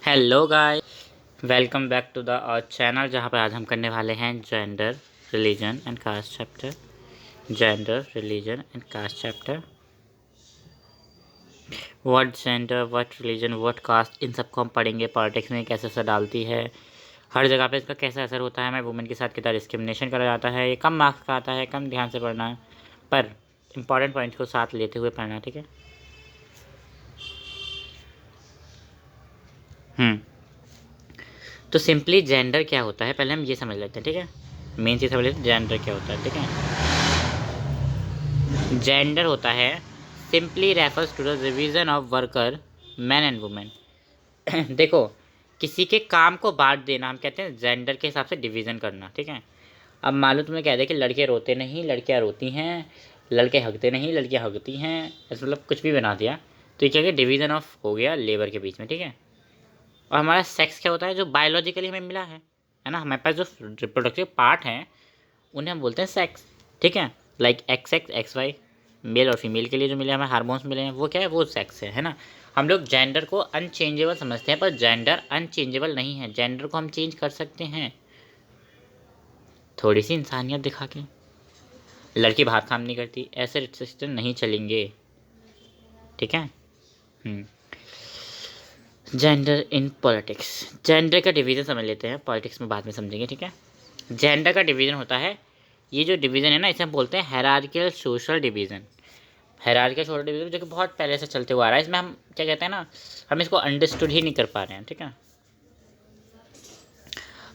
Hello guys, welcome back to the our channel जहाँ पर आज हम करने वाले हैं gender religion and caste chapter. What gender, what religion, what caste, इन सबको हम पढ़ेंगे। पॉलिटिक्स में कैसे असर डालती है, हर जगह पे इसका कैसा असर होता है, हमें वुमेन के साथ कितना डिस्क्रिमिनेशन करा जाता है, ये कम मार्क्स का आता है, कम ध्यान से पढ़ना है, पर इंपॉर्टेंट पॉइंट्स को साथ लेते हुए पढ़ना, ठीक है। तो सिंपली जेंडर क्या होता है पहले हम ये समझ लेते हैं, ठीक है। मेन चीज़ समझ लेते हैं जेंडर क्या होता है, ठीक है। जेंडर होता है simply refers to the division of worker man and women. देखो, किसी के काम को बांट देना हम कहते हैं जेंडर के हिसाब से डिवीज़न करना, ठीक है। अब मान लो तुमने कह दिया कि लड़के रोते नहीं, लड़कियाँ रोती हैं, लड़के हकते नहीं, लड़कियाँ हकती हैं, ऐसा मतलब कुछ भी बना दिया, तो ये क्या डिवीज़न ऑफ हो गया लेबर के बीच में, ठीक है। और हमारा सेक्स क्या होता है, जो बायोलॉजिकली हमें मिला है ना, हमारे पास जो रिप्रोडक्टिव पार्ट हैं उन्हें हम बोलते हैं सेक्स, ठीक है। Like X X X Y, male और फीमेल के लिए जो मिले हमें हार्मोन्स मिले हैं वो क्या है, वो सेक्स है ना। हम लोग जेंडर को अनचेंजेबल समझते हैं, पर जेंडर अनचेंजेबल नहीं है, जेंडर को हम चेंज कर सकते हैं थोड़ी सी इंसानियत दिखा के। लड़की बाहर काम नहीं करती, ऐसे सिस्टम नहीं चलेंगे, ठीक है। जेंडर इन पॉलिटिक्स, जेंडर का डिवीज़न समझ लेते हैं, पॉलिटिक्स में बाद में समझेंगे, ठीक है। जेंडर का डिवीज़न होता है, ये जो डिवीज़न है ना इसे हम बोलते हैं hierarchical social division. Hierarchical social division जो कि बहुत पहले से चलते हुआ आ रहा है, इसमें हम क्या कहते हैं ना, हम इसको अंडरस्टूड ही नहीं कर पा रहे हैं, ठीक है।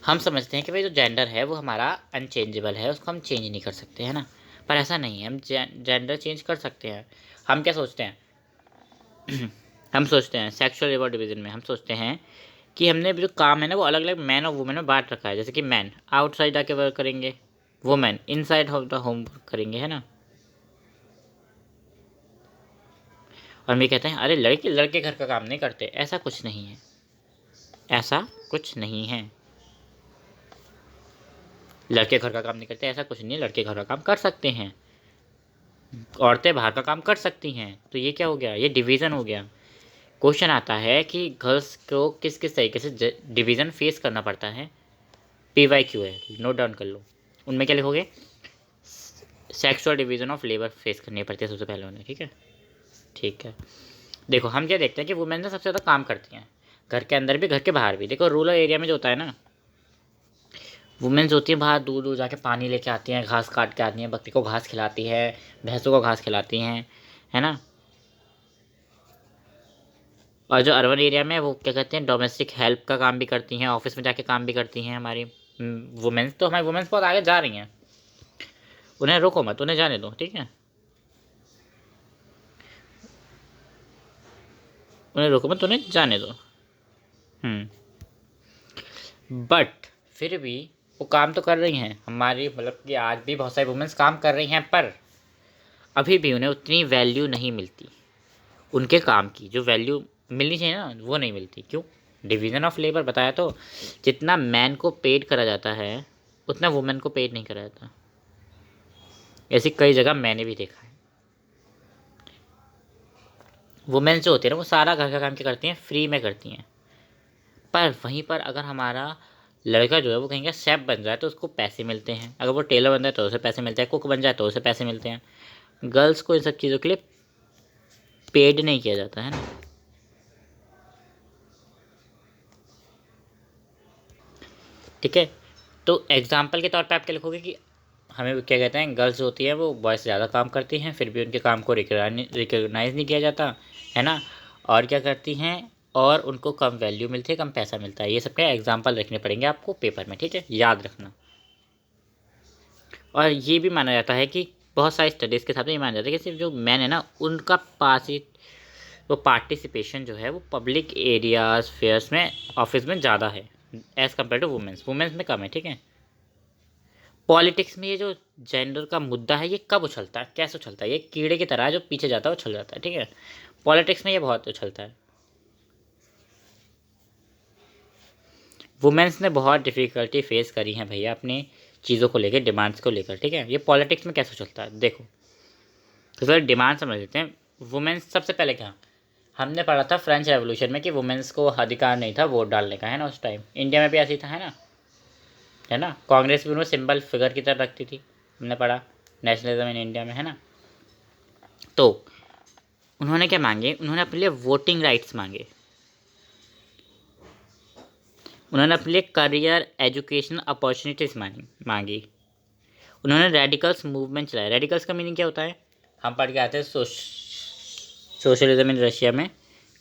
हम समझते हैं कि भाई जो जेंडर है वो हमारा अनचेंजेबल है, उसको हम चेंज नहीं कर सकते, है ना। पर ऐसा नहीं है, हम जेंडर चेंज कर सकते हैं। हम क्या सोचते हैं हम सोचते हैं सेक्सुअल लेबर डिवीज़न में हम सोचते हैं कि हमने जो काम है ना वो अलग अलग मैन और वुमेन में बांट रखा है। जैसे कि मैन आउटसाइड आके वर्क करेंगे, women inside of the home करेंगे, है ना। और हम ये कहते हैं अरे लड़के लड़के घर का काम नहीं करते, ऐसा कुछ नहीं है, ऐसा कुछ नहीं है। लड़के घर का काम नहीं करते ऐसा कुछ नहीं है, लड़के घर का काम कर सकते हैं, औरतें बाहर का काम कर सकती हैं। तो ये क्या हो गया, ये डिवीज़न हो गया। क्वेश्चन आता है कि गर्ल्स को किस किस तरीके से डिवीज़न फेस करना पड़ता है। PYQ है, नोट डाउन कर लो। उनमें क्या लिखोगे, sexual division of labour face करनी पड़ती है सबसे पहले उन्हें, ठीक है। ठीक है, देखो हम क्या देखते हैं कि वुमेन ना सबसे ज़्यादा काम करती हैं, घर के अंदर भी घर के बाहर भी। देखो रूरल एरिया में जो होता है ना, वुमेन्स होती हैं बाहर दूर दूर जाके पानी लेके आती हैं, घास काट के आती हैं, बकरी को घास खिलाती है, भैंसों को घास खिलाती हैं, है ना। और जो अर्बन एरिया में वो क्या कहते हैं डोमेस्टिक हेल्प का काम भी करती हैं, ऑफिस में जाके काम भी करती हैं हमारी वुमेन्स। तो हमारी वुमेन्स बहुत आगे जा रही हैं, उन्हें रोको मत, उन्हें जाने दो, ठीक है। उन्हें रोको मत, उन्हें जाने दो। बट फिर भी वो काम तो कर रही हैं हमारी, मतलब कि आज भी बहुत सारी वुमेन्स काम कर रही हैं, पर अभी भी उन्हें उतनी वैल्यू नहीं मिलती। उनके काम की जो वैल्यू मिलनी चाहिए ना वो नहीं मिलती। क्यों, डिवीज़न ऑफ लेबर बताया तो, जितना मैन को पेड करा जाता है उतना वुमेन को पेड नहीं करा जाता। ऐसी कई जगह मैंने भी देखा है। वुमेन्स जो होती है ना वो सारा घर का काम क्या करती हैं, फ्री में करती हैं। पर वहीं पर अगर हमारा लड़का जो है वो कहीं का शेफ बन जाए तो उसको पैसे मिलते हैं, अगर वो टेलर बन जाए तो उसे पैसे मिलते हैं, कुक बन जाए तो उसे पैसे मिलते हैं। गर्ल्स को इन सब चीज़ों के लिए पेड नहीं किया जाता, है ना। ठीक है, तो एग्जाम्पल के तौर पे आप क्या लिखोगे कि हमें क्या कहते हैं, गर्ल्स होती है वो बॉयज़ से ज़्यादा काम करती हैं, फिर भी उनके काम को रिकॉग्नाइज़ नहीं किया जाता, है ना। और क्या करती हैं, और उनको कम वैल्यू मिलती है, कम पैसा मिलता है। ये सब क्या एग्जाम्पल रखने पड़ेंगे आपको पेपर में, ठीक है, याद रखना। और ये भी माना जाता है कि बहुत सारी स्टडीज़ के साथ में ये माना जाता है कि सिर्फ जो मैन है ना उनका वो पार्टिसिपेशन जो है वो पब्लिक एरियाज फेयर्स में ऑफिस में ज़्यादा है as compare to womens, womens में कम है, ठीक है। पॉलिटिक्स में ये जो जेंडर का मुद्दा है ये कब उछलता है, कैसे उछलता है, ये कीड़े की तरह है जो पीछे जाता है उछल जाता है, ठीक है। पॉलिटिक्स में ये बहुत उछलता है। वुमेन्स ने बहुत डिफ़िकल्टी फेस करी है भैया अपनी चीज़ों को लेकर, डिमांड्स को लेकर, ठीक है। ये पॉलिटिक्स में कैसे उछलता है देखो, तो सर डिमांड समझ लेते हैं। वुमेन्स सबसे पहले क्या, हमने पढ़ा था फ्रेंच रेवोल्यूशन में कि वुमेन्स को अधिकार नहीं था वोट डालने का, है ना। उस टाइम इंडिया में भी ऐसी था, है ना। कांग्रेस भी उन्होंने सिंबल फिगर की तरह रखती थी, हमने पढ़ा नेशनलिज्म इन इंडिया में, है ना। तो उन्होंने क्या मांगे, उन्होंने अपने लिए वोटिंग राइट्स मांगे, उन्होंने अपने लिए करियर एजुकेशनल अपॉर्चुनिटीज़ मांगी, उन्होंने रेडिकल्स मूवमेंट चलाया। रेडिकल्स का मीनिंग क्या होता है, हम पढ़ के आते हैं सोशलिज्म इन रशिया में,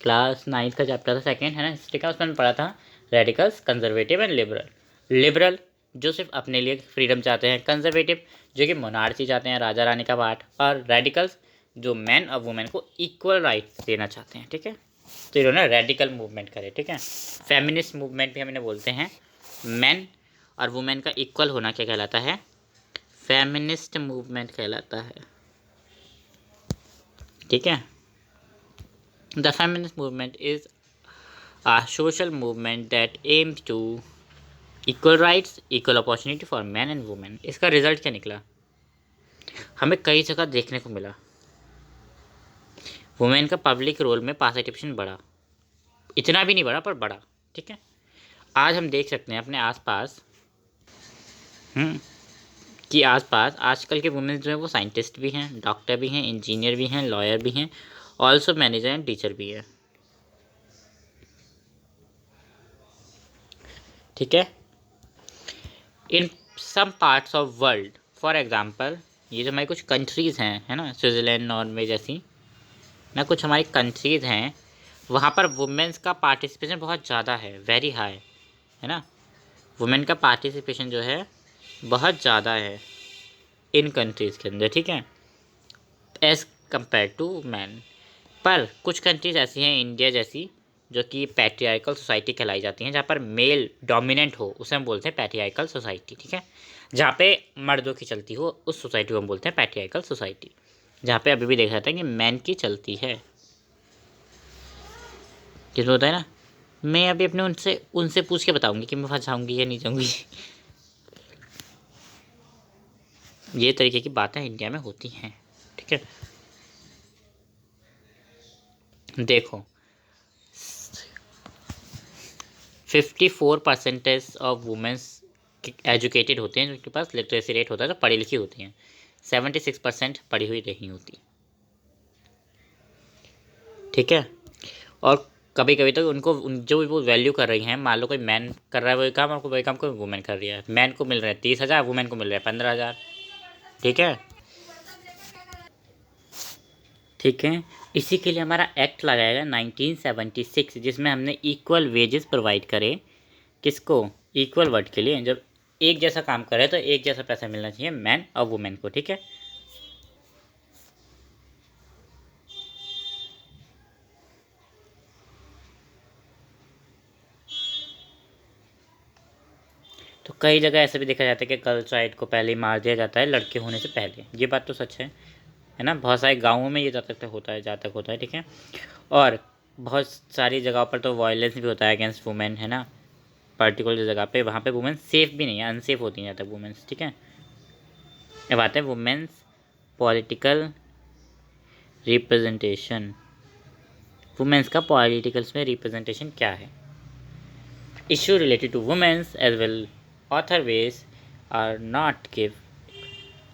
क्लास 9th का चैप्टर था, सेकेंड, है ना, हिस्ट्री का, उसमें पढ़ा था radicals, conservative and liberal. Liberal जो सिर्फ अपने लिए फ्रीडम चाहते हैं, कंजर्वेटिव जो कि मोनार्ची चाहते हैं, राजा रानी का पाठ, और रेडिकल्स जो मैन और वुमेन को इक्वल राइट्स देना चाहते हैं, ठीक है। तो इन्होंने रेडिकल मूवमेंट करे, ठीक है। फेमिनिस्ट मूवमेंट भी हम इन्हें बोलते हैं। मैन और वुमेन का इक्वल होना क्या कहलाता है, फेमिनिस्ट मूवमेंट कहलाता है, ठीक है। The feminist movement is a social movement that aims to equal rights, equal opportunity for men and women। इसका रिजल्ट क्या निकला, हमें कई जगह देखने को मिला वुमेन का पब्लिक रोल में पार्टिसिपेशन बढ़ा, इतना भी नहीं बढ़ा पर बढ़ा, ठीक है। आज हम देख सकते हैं अपने आसपास कि आसपास आजकल के वुमेन जो है वो साइंटिस्ट भी हैं, डॉक्टर भी हैं, इंजीनियर भी हैं, लॉयर भी हैं, ऑल्सो मैनेजर एंड टीचर भी है, ठीक है। In some parts of world, for example ये जो हमारी कुछ कंट्रीज़ हैं, है ना, स्विट्ज़रलैंड, नॉर्वे जैसी ना कुछ हमारी कंट्रीज़ हैं, वहाँ पर वुमेन्स का पार्टिसिपेशन बहुत ज़्यादा है, वेरी हाई, है ना। वुमेन का पार्टिसिपेशन जो है बहुत ज़्यादा है इन कंट्रीज़ के अंदर, ठीक है, एज़ कम्पेयर टू मैन। पर कुछ कंट्रीज़ ऐसी हैं, इंडिया जैसी, जो कि पैट्रियार्कल सोसाइटी कहलाई जाती हैं, जहाँ पर मेल डोमिनेंट हो, उसे हम बोलते हैं पैट्रियार्कल सोसाइटी, ठीक है। जहाँ पे मर्दों की चलती हो, उस सोसाइटी को हम बोलते हैं पैट्रियार्कल सोसाइटी। जहाँ पे अभी भी देखा जाता है कि मैन की चलती है, किसमें होता है ना। मैं अभी अपने उनसे उनसे पूछ के बताऊँगी कि मैं वहाँ जाऊँगी या नहीं जाऊँगी। ये तरीके की बातें इंडिया में होती हैं, ठीक है। देखो 54% ऑफ वुमेंस एजुकेटेड होते हैं, जिनके पास लिटरेसी रेट होता है, तो पढ़ी लिखी होती हैं। 76% पढ़ी हुई नहीं होती, ठीक है। और कभी कभी तो उनको जो वो वैल्यू कर रही हैं, मान लो कोई मैन कर रहा है वही काम, और वही काम कोई वुमेन कर रही है, मैन को मिल रहे हैं 30,000, वुमेन को मिल रहे हैं 15,000, ठीक है, ठीक है। इसी के लिए हमारा एक्ट लगाया गया 1976, जिसमें हमने इक्वल वेजेस प्रोवाइड करे, किसको, इक्वल वर्क के लिए। जब एक जैसा काम करे तो एक जैसा पैसा मिलना चाहिए मैन और वुमेन को, ठीक है। तो कई जगह ऐसा भी देखा जाता है कि गर्ल चाइल्ड को पहले ही मार दिया जाता है लड़के होने से पहले, ये बात तो सच है ना। बहुत सारे गाँवों में ये जहाँ तक होता है, ठीक है। और बहुत सारी जगहों पर तो वायलेंस भी होता है अगेंस्ट वुमेन, है ना। पर्टिकुलर जगह पे, वहाँ पे वुमेन सेफ भी नहीं है, अनसेफ होती हैं ज़्यादा वुमेन्स, ठीक है। अब आते हैं वुमेन्स पॉलिटिकल रिप्रेजेंटेशन। वुमेन्स का पॉलिटिकल्स में रिप्रेजेंटेशन क्या है, issue related to womens as well other ways are not give,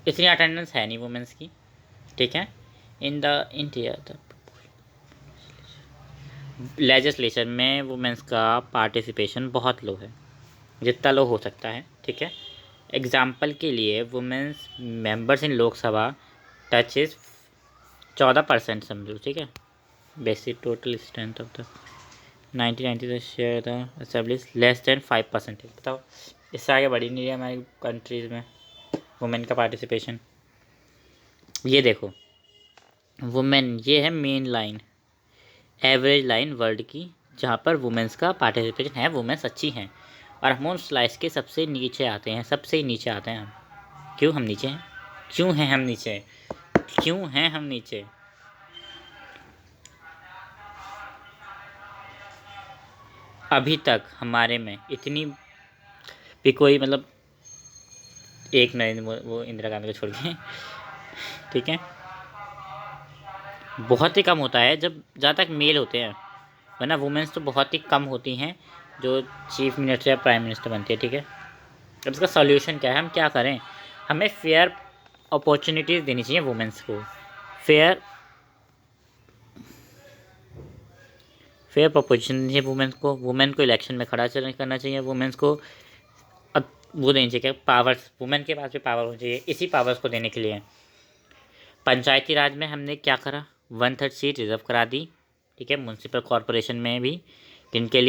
इतनी अटेंडेंस है नहीं वुमेन्स की, ठीक है। इन द इंडिया लेजिस्लेशन में वुमेन्स का पार्टिसिपेशन बहुत लो है, जितना लो हो सकता है, ठीक है। एग्जाम्पल के लिए womens members in Lok Sabha touch is 14% समझो, ठीक है। Basic total strength of the 1990 share the assembly less than 5% है। बताओ, इससे आगे बढ़ी नहीं रही हमारी कंट्रीज़ में वुमेन का पार्टिसिपेशन। ये देखो वुमेन, ये है main line, average line world की, जहाँ पर वुमेन्स का पार्टिसिपेशन है, वुमेन्स अच्छी हैं। और हम उन स्लाइस के सबसे नीचे आते हैं, सबसे ही नीचे आते हैं हम। क्यों हम नीचे हैं, क्यों हैं हम नीचे, क्यों हैं हम नीचे? अभी तक हमारे में इतनी भी कोई मतलब एक नरेंद्र वो इंदिरा गांधी को छोड़ के, ठीक है, बहुत ही कम होता है जब जहाँ तक मेल होते हैं, वरना वुमेन्स तो बहुत ही कम होती हैं जो चीफ मिनिस्टर या प्राइम मिनिस्टर बनती है। ठीक है, अब इसका सॉल्यूशन क्या है, हम क्या करें? हमें फेयर अपॉर्चुनिटीज़ देनी चाहिए वुमेन्स को, फेयर फेयर प्रपोजिशन चाहिए वुमेन को इलेक्शन में खड़ा करना चाहिए वुमेन्स को। अब वो देनी चाहिए, पावर्स, वुमेन के पास भी पावर होनी चाहिए। इसी पावर्स को देने के लिए पंचायती राज में हमने क्या करा, 1/3 सीट रिजर्व करा दी। ठीक है, म्यूनसिपल कॉरपोरेशन में भी किन के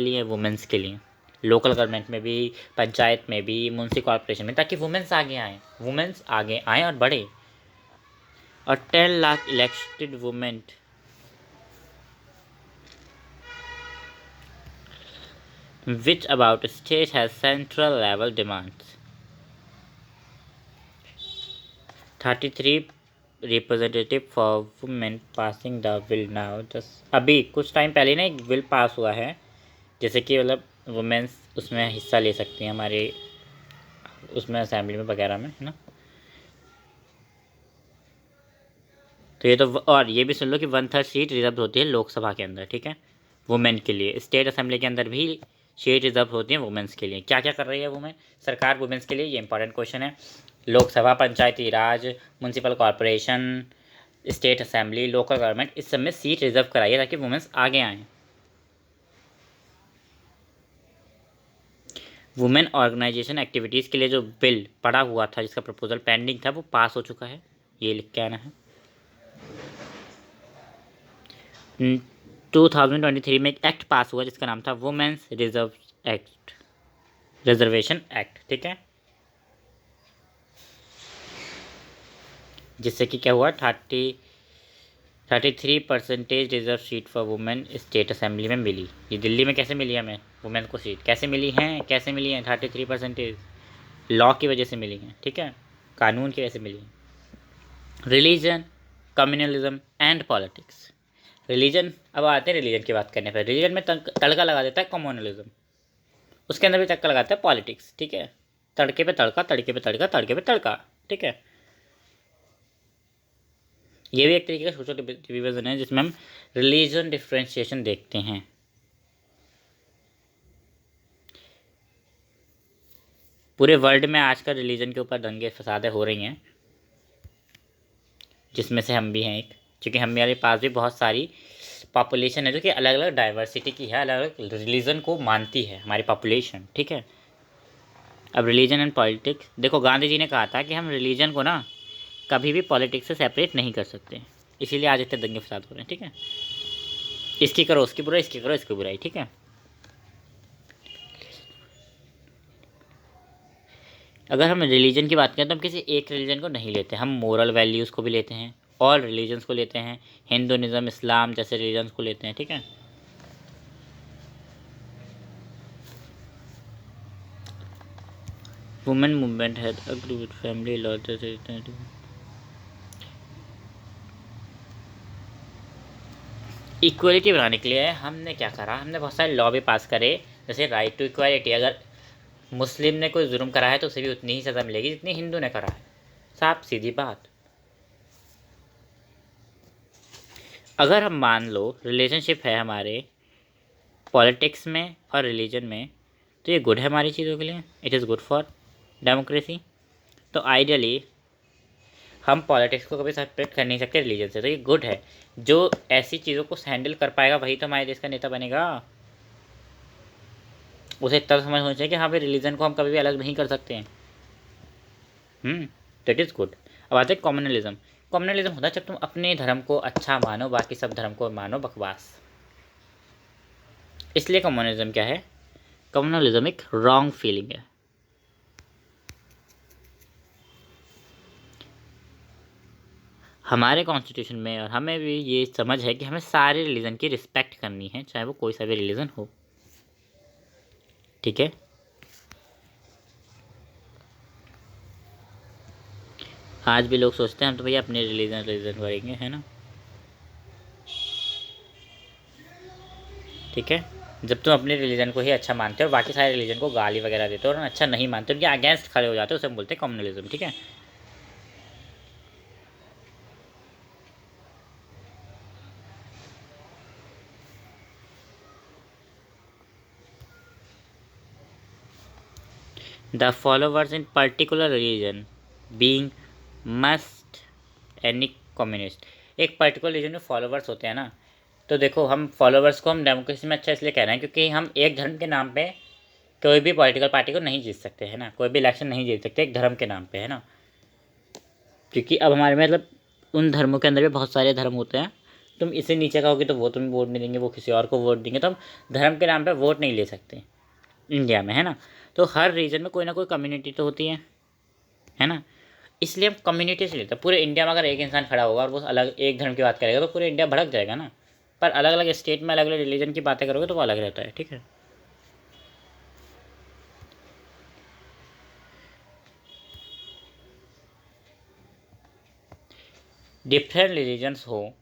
लिए वुमेन्स के लिए, लोकल गवर्नमेंट में भी, पंचायत में भी, म्यूनसिपल कॉरपोरेशन में, ताकि वुमेन्स आगे आएँ और बढ़े। और 10 lakh elected women, which about state has central level demands. 33 representative for women passing the bill now. Just अभी कुछ टाइम पहले ना एक बिल पास हुआ है, जैसे कि मतलब वुमेन्स उसमें हिस्सा ले सकती हैं हमारे उसमें असेंबली में वगैरह में, है ना। तो ये तो, और ये भी सुन लो कि 1/3 सीट रिजर्व होती है लोकसभा के अंदर। ठीक है, वुमेन के लिए स्टेट असेंबली के अंदर भी सीट रिजर्व होती है वुमेन्स के लिए। क्या क्या कर रही है वुमेन सरकार वुमेन्स के लिए, ये इंपॉर्टेंट क्वेश्चन है। Lok Sabha, Panchayati Raj, municipal corporation, state assembly, local government, इस सब में सीट रिजर्व कराइए ताकि वुमेन्स आगे आएँ। वुमेन ऑर्गेनाइजेशन एक्टिविटीज़ के लिए जो बिल पड़ा हुआ था, जिसका प्रपोजल पेंडिंग था, वो पास हो चुका है। ये लिख के आना है। 2023 में एक एक्ट पास हुआ जिसका नाम था वुमेन्स रिजर्वेशन एक्ट। ठीक है, जिससे कि क्या हुआ, 33% reserve seat for women state assembly में मिली। ये दिल्ली में कैसे मिली हमें वुमेन को सीट, कैसे मिली हैं 33%? लॉ की वजह से मिली हैं। ठीक है, कानून की वजह से मिली हैं। Religion, communalism and politics. Religion, अब आते हैं रिलीजन की बात करने पर। रिलीजन में तड़का लगा देता है कम्युनलिज्म, उसके अंदर भी तड़का लगाता है पॉलिटिक्स। ठीक है, तड़के पे तड़का, तड़के पे तड़का, तड़के पे तड़का। ठीक है, ये भी एक तरीके का सोशल डिवीजन है जिसमें हम रिलीजन डिफ्रेंशिएशन देखते हैं। पूरे वर्ल्ड में आजकल रिलीजन के ऊपर दंगे फसादें हो रही हैं, जिसमें से हम भी हैं एक, क्योंकि हमारे पास भी बहुत सारी पॉपुलेशन है जो कि अलग अलग डाइवर्सिटी की है, अलग अलग रिलीजन को मानती है हमारी पॉपुलेशन। ठीक है, अब रिलीजन एंड पॉलिटिक्स देखो, गांधी जी ने कहा था कि हम रिलीजन को ना कभी भी पॉलिटिक्स से सेपरेट नहीं कर सकते, इसीलिए आज इतने दंगे फसाद हो रहे हैं। ठीक है, इसकी करो उसकी बुराई, इसकी करो इसकी बुराई। ठीक है, अगर हम रिलीजन की बात करें तो हम किसी एक रिलीजन को नहीं लेते, हम मोरल वैल्यूज़ को भी लेते हैं, ऑल रिलीजन्स को लेते हैं, हिंदुइज्म, इस्लाम जैसे रिलीजन्स को लेते हैं। ठीक है, वुमेन मूवमेंट है agree with family law. Equality बनाने के लिए हमने क्या करा, हमने बहुत सारे लॉ भी पास करे, जैसे राइट टू इक्वालिटी। अगर मुस्लिम ने कोई जुर्म करा है तो उसे भी उतनी ही सज़ा मिलेगी जितनी हिंदू ने करा है, साफ सीधी बात। अगर हम मान लो रिलेशनशिप है हमारे पॉलिटिक्स में और रिलीजन में, तो ये गुड है हमारी चीज़ों के लिए, it is good for democracy. तो आइडियली हम पॉलिटिक्स को कभी सेपरेट कर नहीं सकते रिलीजन से, तो ये गुड है। जो ऐसी चीज़ों को हैंडल कर पाएगा वही तो हमारे देश का नेता बनेगा। उसे इतना समझ होना चाहिए कि हाँ भाई, रिलीजन को हम कभी भी अलग नहीं कर सकते हैं। That is good. अब आते हैं कम्युनलिज्म। कम्युनलिज्म होता है जब तुम अपने धर्म को अच्छा मानो, बाकी सब धर्म को मानो बकवास। इसलिए कम्युनलिज्म क्या है, कम्युनलिज्म एक रॉन्ग फीलिंग है। हमारे कॉन्स्टिट्यूशन में और हमें भी ये समझ है कि हमें सारे रिलीजन की रिस्पेक्ट करनी है, चाहे वो कोई सा भी रिलीजन हो। ठीक है, आज भी लोग सोचते हैं हम तो भैया अपने रिलीजन करेंगे, है ना। ठीक है, जब तुम अपने रिलीजन को ही अच्छा मानते हो, बाकी सारे रिलीजन को गाली वगैरह देते हो और अच्छा नहीं मानते, उनके अगेंस्ट खड़े हो जाते हो, उसे हम बोलते हैं कम्युनलिज्म। ठीक है, the followers in particular religion being must any communist. एक पर्टिकुलर रिलीजन में फॉलोवर्स होते हैं ना, तो देखो हम फॉलोवर्स को हम डेमोक्रेसी में अच्छा इसलिए कह रहे हैं क्योंकि हम एक धर्म के नाम पे कोई भी पॉलिटिकल पार्टी को नहीं जीत सकते है ना, कोई भी इलेक्शन नहीं जीत सकते एक धर्म के नाम पे, है ना। क्योंकि अब हमारे में मतलब उन धर्मों के अंदर भी बहुत सारे धर्म होते हैं, तुम इससे नीचे का होगी तो वो तुम्हें वोट नहीं देंगे, वो किसी और को वोट देंगे, तो हम धर्म के नाम पे वोट नहीं ले सकते इंडिया में, है ना। तो हर रीजन में कोई ना कोई कम्युनिटी तो होती है ना। इसलिए हम कम्युनिटी से लेते हैं। पूरे इंडिया में अगर एक इंसान खड़ा होगा और वो अलग एक धर्म की बात करेगा तो पूरे इंडिया भड़क जाएगा ना। पर अलग अलग स्टेट में अलग अलग रिलीजन की बातें करोगे तो वो अलग रहता है, ठीक है। डिफरेंट रिलीजन्स हो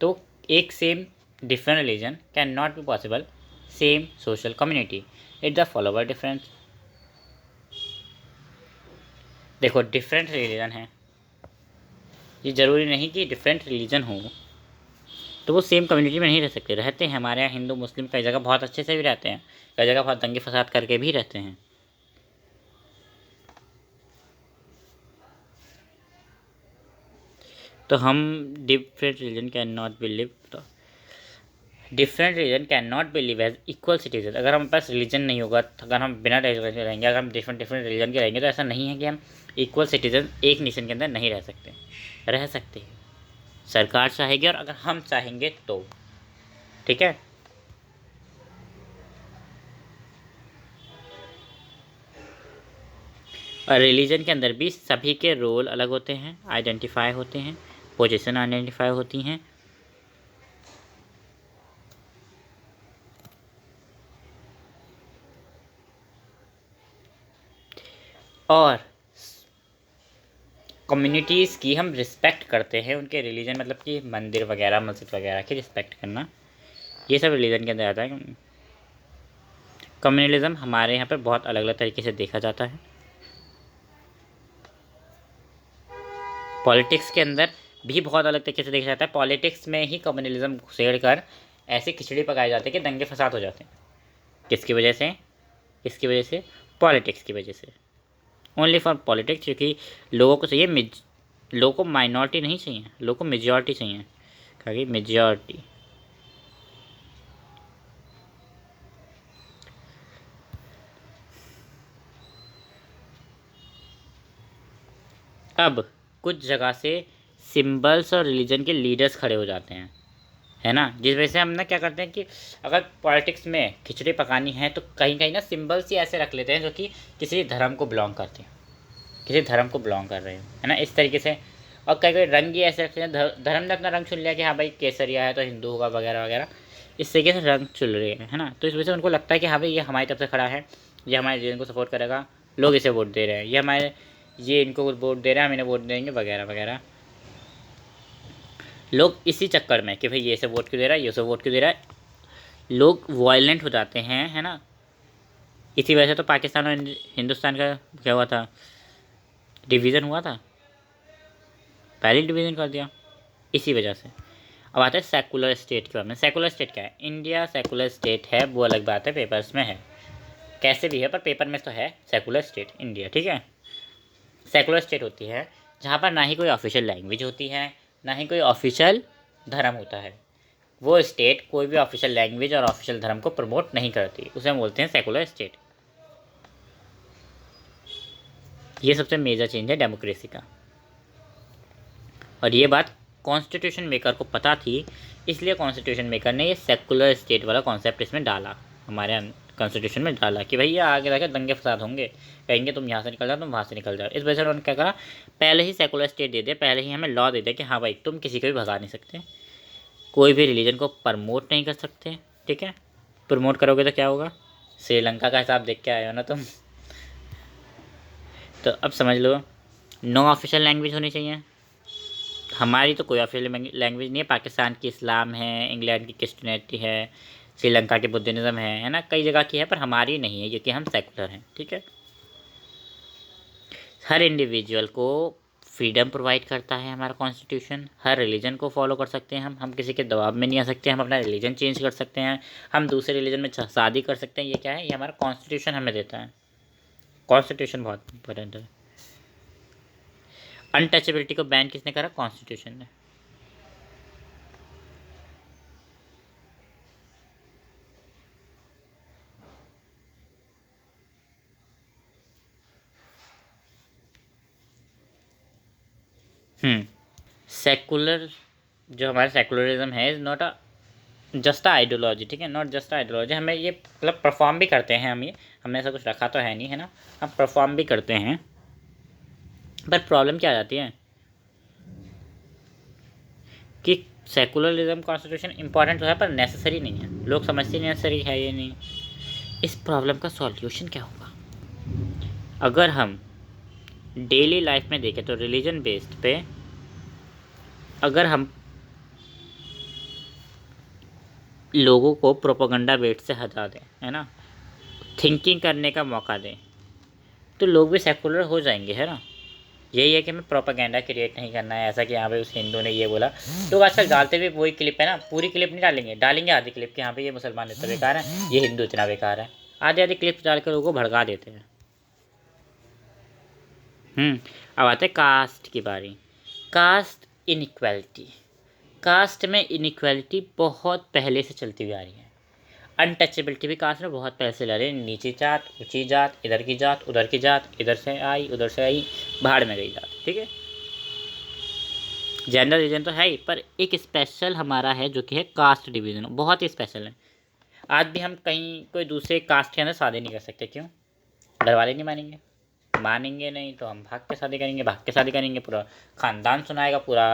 तो एक same different religion can not be possible same social community, it the follower difference. देखो डिफरेंट रिलीजन है, ये ज़रूरी नहीं कि डिफरेंट रिलीजन हो तो वो सेम कम्युनिटी में नहीं रह सकते। रहते हैं हमारे यहाँ हिंदू मुस्लिम कई जगह बहुत अच्छे से भी रहते हैं, कई जगह बहुत दंगे फसाद करके भी रहते हैं। तो हम different religion can not be live, different religion can not be live as equal citizen. अगर हमारे पास रिलीजन नहीं होगा, अगर हम बिना रिलीजन के रहेंगे, अगर हम डिफरेंट डिफरेंट रिलीजन के रहेंगे तो ऐसा नहीं है कि हम इक्वल सिटीजन एक नेशन के अंदर नहीं रह सकते। रह सकते हैं, सरकार चाहेगी और अगर हम चाहेंगे तो, ठीक है। और रिलीजन के अंदर भी सभी के रोल अलग होते हैं, आइडेंटिफाई होते हैं, पोजीशन आइडेंटिफाई होती हैं। और कम्युनिटीज़ की हम रिस्पेक्ट करते हैं, उनके रिलीजन मतलब कि मंदिर वगैरह मस्जिद वगैरह की रिस्पेक्ट करना, ये सब रिलीजन के अंदर आता है। कम्युनलिज्म हमारे यहाँ पर बहुत अलग अलग तरीके से देखा जाता है। पॉलिटिक्स के अंदर भी बहुत अलग तरीके से देखा जाता है। पॉलिटिक्स में ही कम्युनलिज्म घुसेड़ कर ऐसे खिचड़ी पकाए जाते हैं कि दंगे फसाद हो जाते हैं। किसकी वजह से? इसकी वजह से, पॉलिटिक्स की वजह से, ओनली फॉर पॉलिटिक्स। क्योंकि लोगों को चाहिए, लोगों को माइनॉरिटी नहीं चाहिए, लोगों को मेजॉरिटी चाहिए, क्योंकि मेजॉरिटी। अब कुछ जगह से सिंबल्स और रिलीजन के लीडर्स खड़े हो जाते हैं, है ना, जिस वजह से हम ना क्या करते हैं कि अगर पॉलिटिक्स में खिचड़ी पकानी है तो कहीं कहीं ना सिंबल्स ही ऐसे रख लेते हैं जो कि किसी धर्म को बिलोंग करते हैं, किसी धर्म को बिलोंग कर रहे हैं, है ना, इस तरीके से। और कई कई रंग ही ऐसे रखते हैं, धर्म ने अपना रंग चुन लिया कि हाँ भाई केसरिया है तो हिंदू होगा वगैरह वगैरह, इस तरीके से रंग चुन रहे हैं, है ना। तो इस वजह से उनको लगता है कि हाँ भाई ये हमारी तरफ से खड़ा है, ये हमारे रिलीजन को सपोर्ट करेगा, लोग इसे वोट दे रहे हैं, ये इनको वोट दे रहे हैं, हम इन्हें वोट देंगे वगैरह वगैरह। लोग इसी चक्कर में कि भाई ये से वोट क्यों दे रहा है, ये से वोट क्यों दे रहा है, लोग वायलेंट हो जाते हैं, है ना। इसी वजह से तो पाकिस्तान और हिंदुस्तान का क्या हुआ था, डिवीज़न हुआ था, पहले डिवीज़न कर दिया इसी वजह से। अब आता है सेकुलर स्टेट के बारे में। सेकुलर स्टेट क्या है? इंडिया सेकुलर स्टेट है, वो अलग बात है, पेपर्स में है कैसे भी है, पर पेपर में तो है सेकुलर स्टेट इंडिया, ठीक है। सेकुलर स्टेट होती है जहाँ पर ना ही कोई ऑफिशियल लैंग्वेज होती है, ना ही कोई ऑफिशियल धर्म होता है। वो स्टेट कोई भी ऑफिशियल लैंग्वेज और ऑफिशियल धर्म को प्रमोट नहीं करती, उसे हम बोलते हैं सेकुलर स्टेट। ये सबसे मेजर चेंज है डेमोक्रेसी का, और ये बात कॉन्स्टिट्यूशन मेकर को पता थी, इसलिए कॉन्स्टिट्यूशन मेकर ने ये सेकुलर स्टेट वाला कॉन्सेप्ट इसमें डाला, हमारे कॉन्स्टिट्यूशन में डाला कि भैया आगे जाकर दंगे फसाद होंगे, कहेंगे तुम यहाँ से निकल जाओ, तुम वहाँ से निकल जाओ। इस वजह से उन्होंने क्या करा, पहले ही सेकुलर स्टेट दे दे, पहले ही हमें लॉ दे दे कि हाँ भाई तुम किसी को भी भगा नहीं सकते, कोई भी रिलीजन को प्रमोट नहीं कर सकते, ठीक है। प्रमोट करोगे तो क्या होगा, श्रीलंका का हिसाब देख के आए हो ना तुम। तो अब समझ लो, नो ऑफिशियल लैंग्वेज होनी चाहिए। हमारी तो कोई ऑफिशियल लैंग्वेज नहीं है, पाकिस्तान की इस्लाम है, इंग्लैंड की क्रिश्चियनिटी है, श्रीलंका की बुद्धिज़्म है ना, कई जगह की है, पर हमारी नहीं है क्योंकि हम सेकुलर हैं, ठीक है। हर इंडिविजुअल को फ्रीडम प्रोवाइड करता है हमारा कॉन्स्टिट्यूशन, हर रिलीजन को फॉलो कर सकते हैं हम किसी के दबाव में नहीं आ सकते, हम अपना रिलीजन चेंज कर सकते हैं, हम दूसरे रिलीजन में शादी कर सकते हैं। ये क्या है, ये हमारा कॉन्स्टिट्यूशन हमें देता है, कॉन्स्टिट्यूशन बहुत इंपॉर्टेंट है। अनटचेबिलिटी को बैन किसने करा? कॉन्स्टिट्यूशन ने। सेकुलर, जो हमारा सेकुलरिज्म है, is not a just ideology, ठीक है, नॉट जस्ट आइडियोलॉजी। हमें ये मतलब परफॉर्म भी करते हैं हम, ये हमने ऐसा कुछ रखा तो है नहीं, है ना, हम परफॉर्म भी करते हैं। पर प्रॉब्लम क्या आ जाती है कि सेकुलरिज्म कॉन्स्टिट्यूशन इंपॉर्टेंट तो है पर नेसेसरी नहीं है। लोग समझते नहीं नेसेसरी है ये नहीं। इस प्रॉब्लम का सॉल्यूशन क्या होगा? अगर हम डेली लाइफ में देखें तो रिलीजन बेस्ड पे अगर हम लोगों को प्रोपेगेंडा बेट से हटा दें, है ना, थिंकिंग करने का मौका दें, तो लोग भी सेकुलर हो जाएंगे, है ना। यही है कि हमें प्रोपेगेंडा क्रिएट नहीं करना है, ऐसा कि हाँ भाई उस हिंदू ने ये बोला। लोग आजकल डालते भी वही क्लिप है ना, पूरी क्लिप नहीं डालेंगे, डालेंगे आधी क्लिप कि हाँ भाई ये मुसलमान इतना बेकार है, ये हिंदू इतना बेकार है। आधी आधी क्लिप डाल कर लोगों को भड़का देते हैं। अब आते हैं कास्ट की बारी। कास्ट इनइक्वालिटी, कास्ट में इनइक्वालिटी बहुत पहले से चलती हुई आ रही है। अनटचेबिलिटी भी कास्ट में बहुत पहले से लड़े, नीची जात, ऊंची जात, इधर की जात, उधर की जात, इधर से आई उधर से आई, भाड़ में गई जात, ठीक है। जेंडर रीजन तो है ही, पर एक स्पेशल हमारा है जो कि है कास्ट डिवीजन, बहुत ही स्पेशल है। आज भी हम कहीं कोई दूसरे कास्ट के अंदर शादी नहीं कर सकते। क्यों? घर वाले नहीं मानेंगे, मानेंगे नहीं तो हम भाग के शादी करेंगे, भाग के शादी करेंगे, पूरा ख़ानदान सुनाएगा, पूरा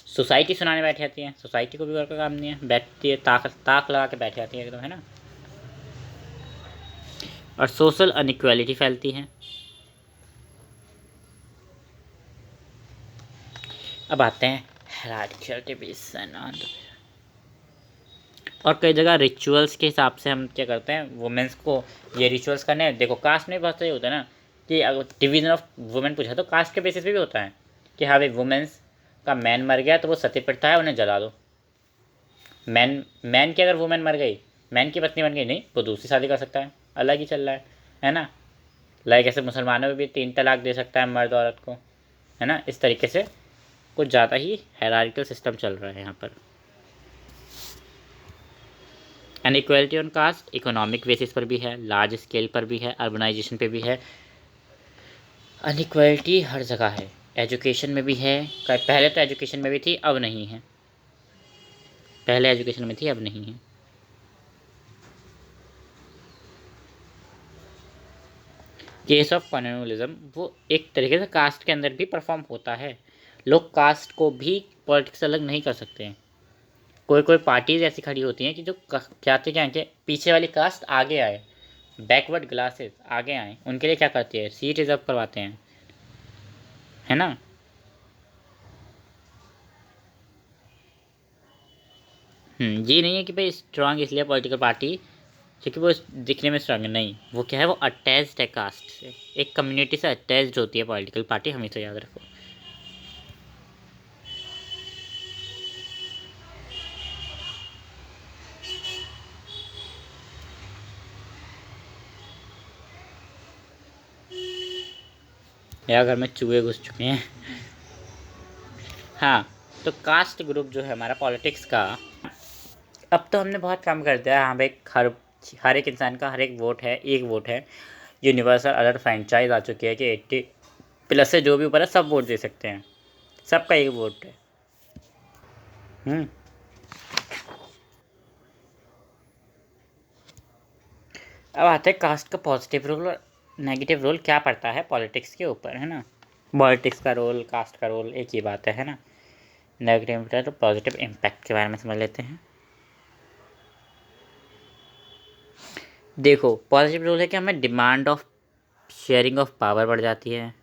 सोसाइटी सुनाने बैठ जाती है। सोसाइटी को भी और का काम नहीं है, बैठती है ताक ताक लगा के बैठ जाती है एकदम, है ना। और सोशल अनइक्वालिटी फैलती है। अब आते हैं हायरार्किकल डिवीजन। और कई जगह रिचुअल्स के हिसाब से हम क्या करते हैं, वुमेंस को ये रिचुअल्स करने हैं। देखो कास्ट में बहुत सही होता है ना कि अगर डिवीजन ऑफ वुमेन पूछा तो कास्ट के बेसिस पे भी होता है कि हाँ भाई वुमेंस का मैन मर गया तो वो सती प्रथा है, उन्हें जला दो। मैन मैन की अगर वुमेन मर गई, मैन की पत्नी बन गई, नहीं वो दूसरी शादी कर सकता है, अलग ही चल रहा है ना। लाइक ऐसे मुसलमानों में भी 3 तलाक दे सकता है मर्द औरत को, है ना। इस तरीके से कुछ ज़्यादा ही हायरार्किकल सिस्टम चल रहा है यहाँ पर। Inequality on caste economic basis पर भी है, लार्ज स्केल पर भी है, अर्बनाइजेशन पे भी है। अनइक्वालिटी हर जगह है, एजुकेशन में भी है। पहले तो एजुकेशन में भी थी, अब नहीं है। पहले एजुकेशन में थी, अब नहीं है। केस ऑफ कॉलोनियलिज्म वो एक तरीके से कास्ट के अंदर भी परफॉर्म होता है। लोग कास्ट को भी पॉलिटिक्स से अलग नहीं कर सकते हैं। कोई कोई पार्टीज ऐसी खड़ी होती हैं कि जो चाहते क्या कि पीछे वाली कास्ट आगे आए, बैकवर्ड क्लासेस आगे आए, उनके लिए क्या करती है, सीट रिजर्व करवाते हैं, है ना। ये नहीं है कि भाई स्ट्रांग इसलिए पॉलिटिकल पार्टी क्योंकि वो दिखने में स्ट्रांग है, नहीं, वो क्या है, वो अटैच्ड है कास्ट से, एक कम्युनिटी से अटैच्ड होती है पॉलिटिकल पार्टी, हमेशा याद रखो। यार घर में चूहे घुस चुके हैं। हाँ, तो कास्ट ग्रुप जो है हमारा पॉलिटिक्स का, अब तो हमने बहुत कम कर दिया है। हाँ भाई हर एक इंसान का हर एक वोट है, एक वोट है। यूनिवर्सल अलर्ट फ्रेंचाइज आ चुकी है कि 80+ से जो भी ऊपर है सब वोट दे सकते हैं, सबका एक वोट है। अब आते हैं कास्ट का पॉजिटिव रोल और नेगेटिव रोल क्या पड़ता है पॉलिटिक्स के ऊपर, है ना। पॉलिटिक्स का रोल, कास्ट का रोल एक ही बात है ना। नेगेटिव तो पॉजिटिव इम्पैक्ट के बारे में समझ लेते हैं। देखो पॉजिटिव रोल है कि हमें demand of sharing of power बढ़ जाती है।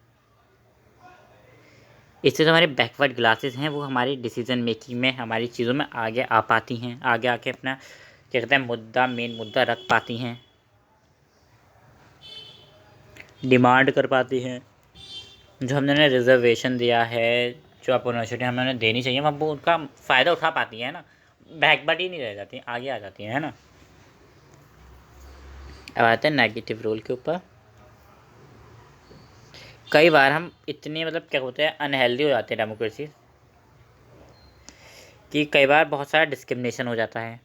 इससे जो हमारे बैकवर्ड क्लासेस हैं वो हमारी डिसीजन मेकिंग में, हमारी चीज़ों में आगे आ पाती हैं, आगे आके अपना क्या कहते हैं मेन मुद्दा रख पाती हैं, डिमांड कर पाती हैं। जो हमने उन्हें रिजर्वेशन दिया है, जो अपॉर्चुनिटी हमें उन्हें देनी चाहिए, वो उनका फ़ायदा उठा पाती है ना, बैकवर्ड ही नहीं रह जाती, आगे आ जाती है ना। अब आते हैं नेगेटिव रोल के ऊपर। कई बार हम इतने मतलब क्या होते हैं अनहेल्दी हो जाते हैं डेमोक्रेसी कि कई बार बहुत सारा डिस्क्रिमिनेशन हो जाता है।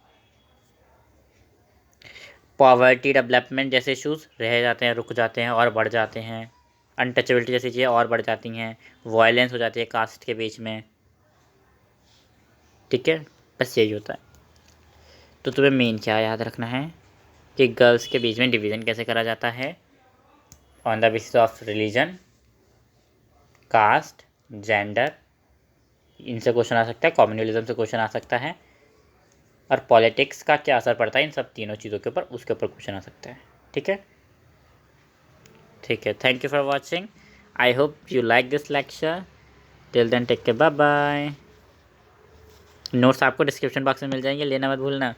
पॉवर्टी डेवलपमेंट जैसे इश्यूज रह जाते हैं, रुक जाते हैं और बढ़ जाते हैं। अनटचेबिलिटी जैसी चीज़ें और बढ़ जाती हैं। वायलेंस हो जाती है कास्ट के बीच में। ठीक है, बस यही होता है। तो तुम्हें मेन क्या याद रखना है कि गर्ल्स के बीच में डिवीज़न कैसे करा जाता है, on the basis of religion, caste, gender, इनसे क्वेश्चन आ सकता है। कम्युनलिज्म से क्वेश्चन आ सकता है। और पॉलिटिक्स का क्या असर पड़ता है इन सब तीनों चीज़ों के ऊपर, उसके ऊपर क्वेश्चन आ सकता है। ठीक है, ठीक है। Thank you for watching. I hope you like this lecture. Till then take care, bye bye. Notes आपको डिस्क्रिप्शन बॉक्स में मिल जाएंगे, लेना मत भूलना।